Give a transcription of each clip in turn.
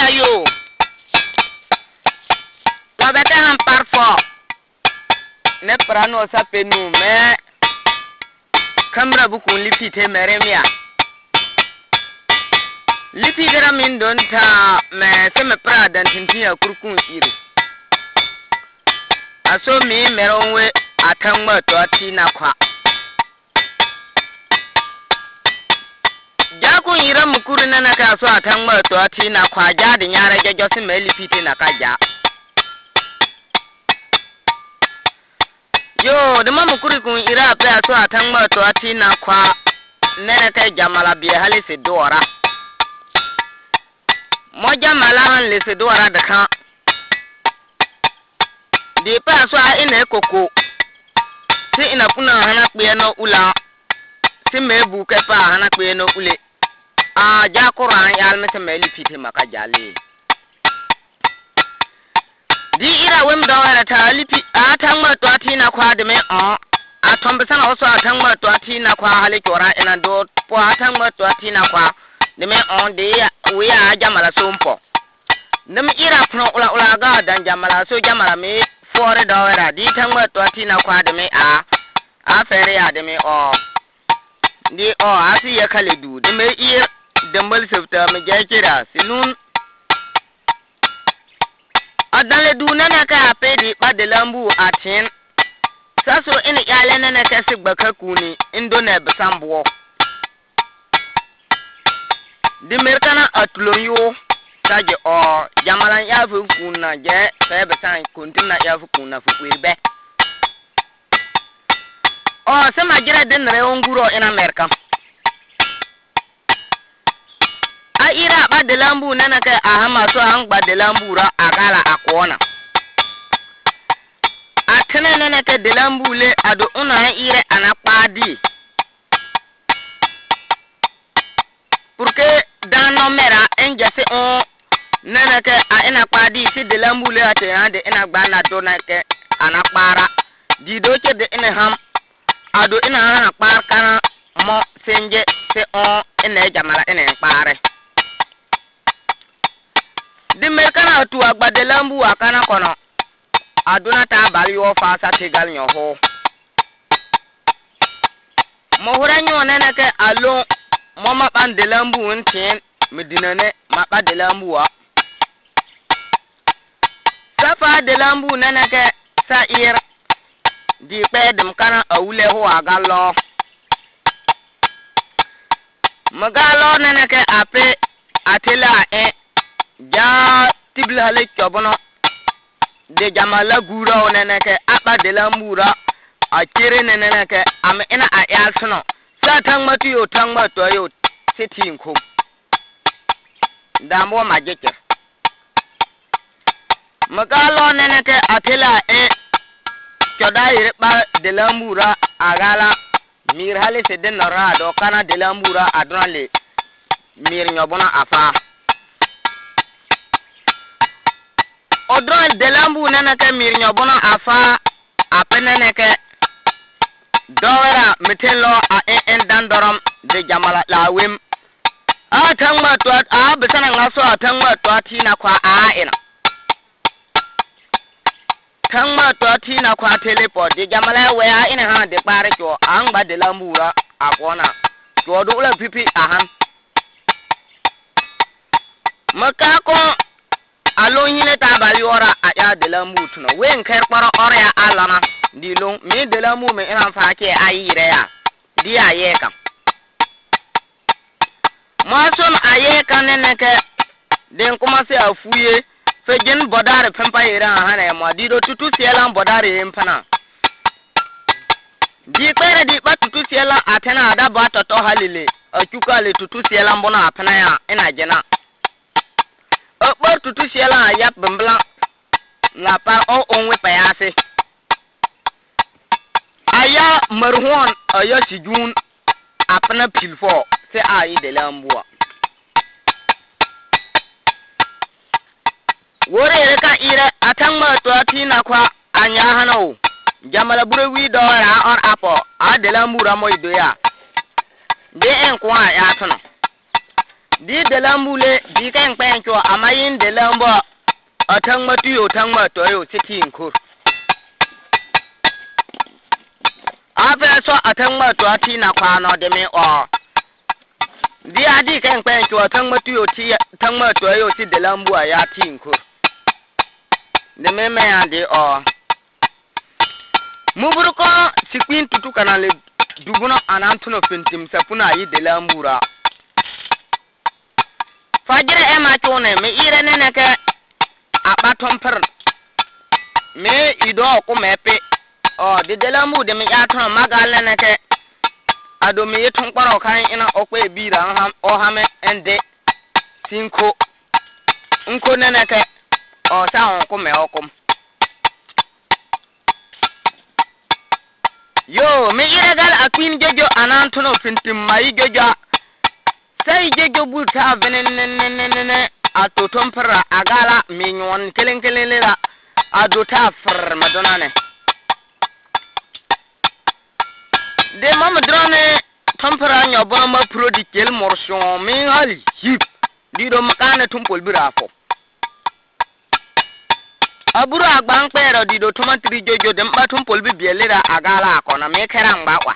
ya yo to beta han parfo ne prano sa penu me kamra bu kun lipi te meremia lipi dara min don ta me se me prada tintia kurkun iri aso mi meronwe atanma to atina kwa jakun ira mukuru nana ka so atanma to atina kwa ja de nyara jejo se me lipi te na kaja yo de mamu kuri kun ira pe aso atanma to atina kwa nene te jamala bi halise dora mo jamala han lese dora de kan de pe aso a ina koko si ina puna hana pe no ula si mebu ke pa hana pe no ule a ja quran yal me meli pite makajale di ira wem dawara ta lipi atangma to atina kwa de me a tombe sana oso atangma to atina kwa hale chora ina do po atangma to atina kwa de me de ya we a jamala sompo nem ira pno ula ga dan jamala so jamala me fore dawara di tangma to atina kwa de me a fere ya de me di asi ya kale du de me ir dembal sefta me jakira silun adale du nana ka apedi bade lambu atin saso ina yale nana ka sigbaka kuni indo na besambo di merkana atulonyo taje jamalan yafu kunna je sai besan kuntina yafu kunna fukwebe sama jira den reonguro ina merka a ira bade lambu nana ka ahama so an bade lambu ra agala akona atene nana ka de lambu le ado una ire anapadi porque dans no mera enjase nana ka ina padi si de lambu le ate ande ina gbana do na ke anapara di do ke de ina ham ado ina hana par kana mo senje se ina jamala ina pare di merkana tu agbade lambu akana kono aduna ta bali wo fa sa tegal nyo ho mo hora nyo nana ke alo mo ma ban de lambu ntin medina ne ma ba de lambu wa safa de lambu nana ke sa ir di pedem kana awule ho agalo magalo nana ke ape atela ja tibla le chobono de jamala gura nana ke apa de lambura a kire nana ke am ina a yalsuno sa tangmatu yo tangmatu yo sitin ko damo majeke magalo nana ke atela chodai ba de lambura agala mir hale se den rado kana de lambura adranle mir nyobona afa odron de lambu nana ke mir nyobona afa apenene ke dora metelo en dandoram de jamala lawem atangma to besana ngaso atangma to atina kwa ina tangma to atina kwa teleport de jamala we ina ha de pare cho angba de lambura akona to do la pipi ahan makako alo yine ta bali ora aya de lambu tuno wen ker paro ora ya alama di long mi de lambu me ina fa ke ayire ya di ayeka mason ayeka nene ke den kuma se afuye fejin bodare pempa ira hana ma di do tutu sielan bodare empana di pere di ba tutu siela atena ada ba toto halile akuka le tutu sielan bona apana ya ina jena tutu siela ya bembla la pa onwe payase aya marhon aya sijun apna pilfo se ayi de lambua wore reka ire atangma to atina kwa anya hano jamala burewi do ra or apo a de lambura moy do ya de en kwa ya tono di delambule di kan pencho amayin delambo atang matuyo tang matoyo siti inkur afa so atang mato ati na kwano de me o di adi kan pencho atang matuyo ti tang matoyo si delambu ya ti inkur de me me ande o muburuko sikwin tutu kanale dubuno anantuno fintim sapuna yi delambura fajira ema chone me ire nene ke abaton per me ido ko mepe o de delambu de me yaton magal nene ke ado me yeton kwaro kan ina okwe bira ham o hame ende sinko nko nene ke o sa on ko me okom yo me ire gal akwin jojo anantuno fintim mai jojo sai jejo buta venenenenene atoton fara agala minyon kelenkelelera adota far madonane de mam drone tompara nyobo ma produit el morson min hali hip dido makane tumpol birafo aburu agban pero dido tomatri jojo dem ba tumpol bi bielera agala akona me kera ngbawa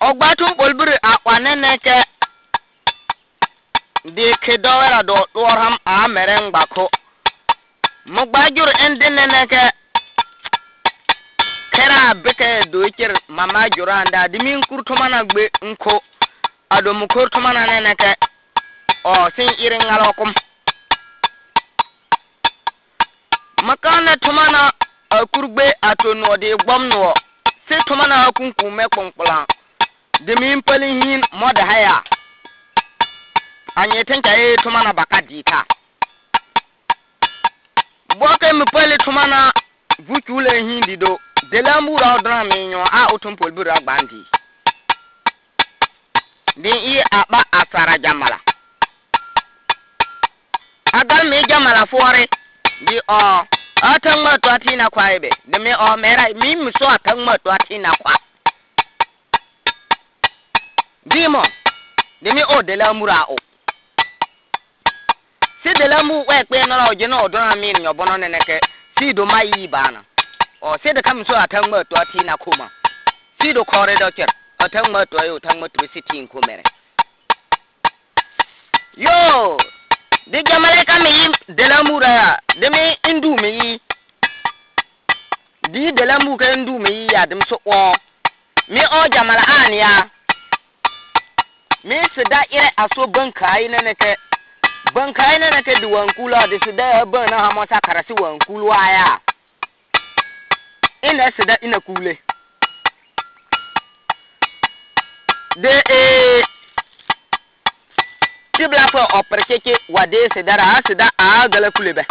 ogbatum bolbure akwanene ke de kedowera do doram a mereng bako mogbajur endenene ke kera beke do ikir mama juranda dimin kurtumana gbe nko ado mu kurtumana nene ke o sin irin ngalokum makana tumana akurgbe atono de gbomno se tumana akunku mekponkplan demin palihin moda haya anye tenka tumana bakadita boke mi pali tumana vuchule hindido delambura odra minyo a utumpol bura bandi din i aba asara jamala agal me jamala fore di o atangma to atina kwaibe de me o mera mi miso atangma to atina kwa dimo demi o delamura o si delamu we pe no oje no odon mi nyo bono neneke si do mayi bana o si de kam so atangma to atina kuma si do kore do cher atangma to yo tangma to siti ko mere yo de jamale kam yi delamura ya demi indu mi di delamu ka indu mi ya dem so o mi o jamala ania me seda ire aso bankai neneke di wankula de seda bana ha mota karasi wankulu aya ina seda ina kule de tibla fa operkeke wade seda a gala kulebe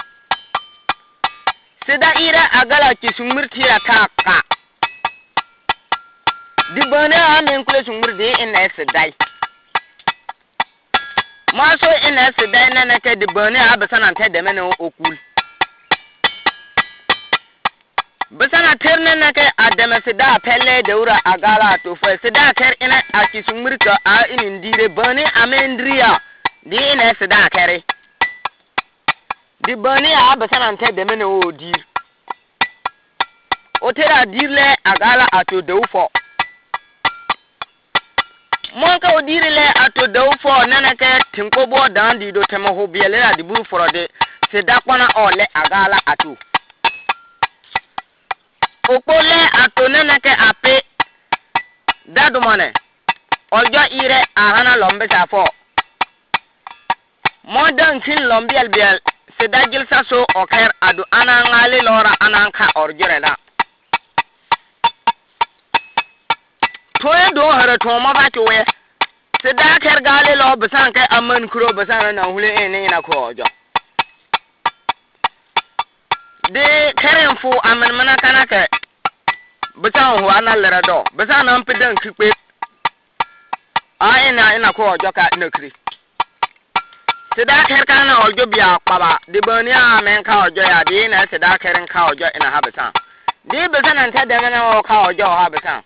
seda ire agala ki sumirtira ka di bana amen kule sumirde ina seda maso ina sedai nana ke di bani abasana te de mena okul basana terne na ke adama seda pelle deura agala to fa seda ker ina akisumurka a inindire bani amendria di ina seda kere di bani abasana te de mena odir otera dirle agala ato deufo monka odirile ato dawfo nanake tinko bo dandi do temo ho biele adi buru forode se dakwana ole agala ato opole ato nanake ape dadumane ojo ire ahana lombe safo modern tin lombe albiel se dagil saso oker adu anangale lora ananka orjurela toye do hare to ma ba toye se da ker gale lo besan kai amman kuro besan na hule ene ina ko ojo de karen fu amman mana kana ke besan ho analera do besan na mpedan kipe a ina ko ojo ka ina kri se da ker kana ojo bia kwaba de bani a men ka ojo ya de na se da keren ka ojo ina ha besan de besan anta de na ka ojo ha besan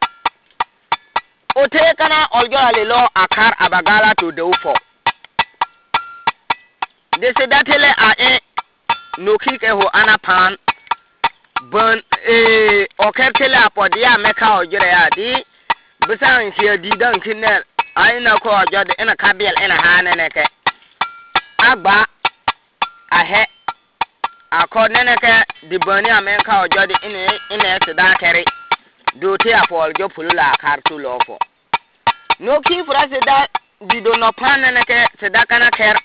otekana olgale lo akar abagala to deufo de se datele a noki ke ho anapan bon okertele apodia meka ojire ya di bisan ki di dan kinel aina ko ojode ina kabiel ina hanene ke agba ahe akonene ke di boni amenka ojode ina se da kere do te apol jo pulula kartu lofo no ki fra se da di do no panene ke se da kana ker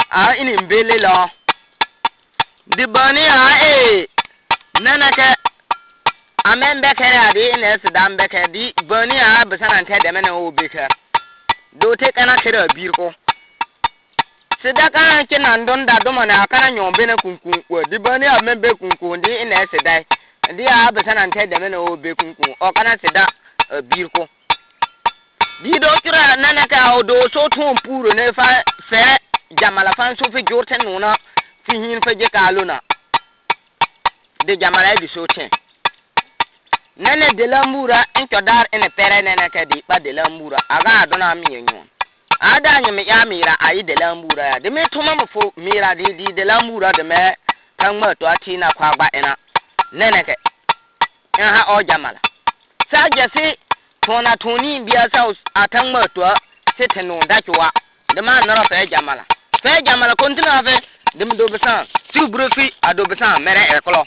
a ini mbele lo di boni nana ke amen be kere adi ina se da mbe ke di boni besana te de mena o be ke do te kana kere birko se da kana ke nan don da do mana kana nyombe na kunkun ko di boni amen be kunkun di ina se dai di besana te de mena o be kunkun o kana se da birko di do kira nana ka o do so tun puro ne fa fere jamala fan so fi jorten nuna fi hin fa je kaluna de jamala di so ten nene de lambura into dar ene pere nene ka di pa de lambura aga adona mi enyo ada nyame ya mira ayi de lambura ya de me tuma mo fo mira di de lambura de me kan ma to ati na kwa gba ena nene ke ha o jamala sa jesi tona toni biya sa atan ma to seteno dakwa de ma noro fe jamala kontina fe de do besan tu brofi ado besan mere ekolo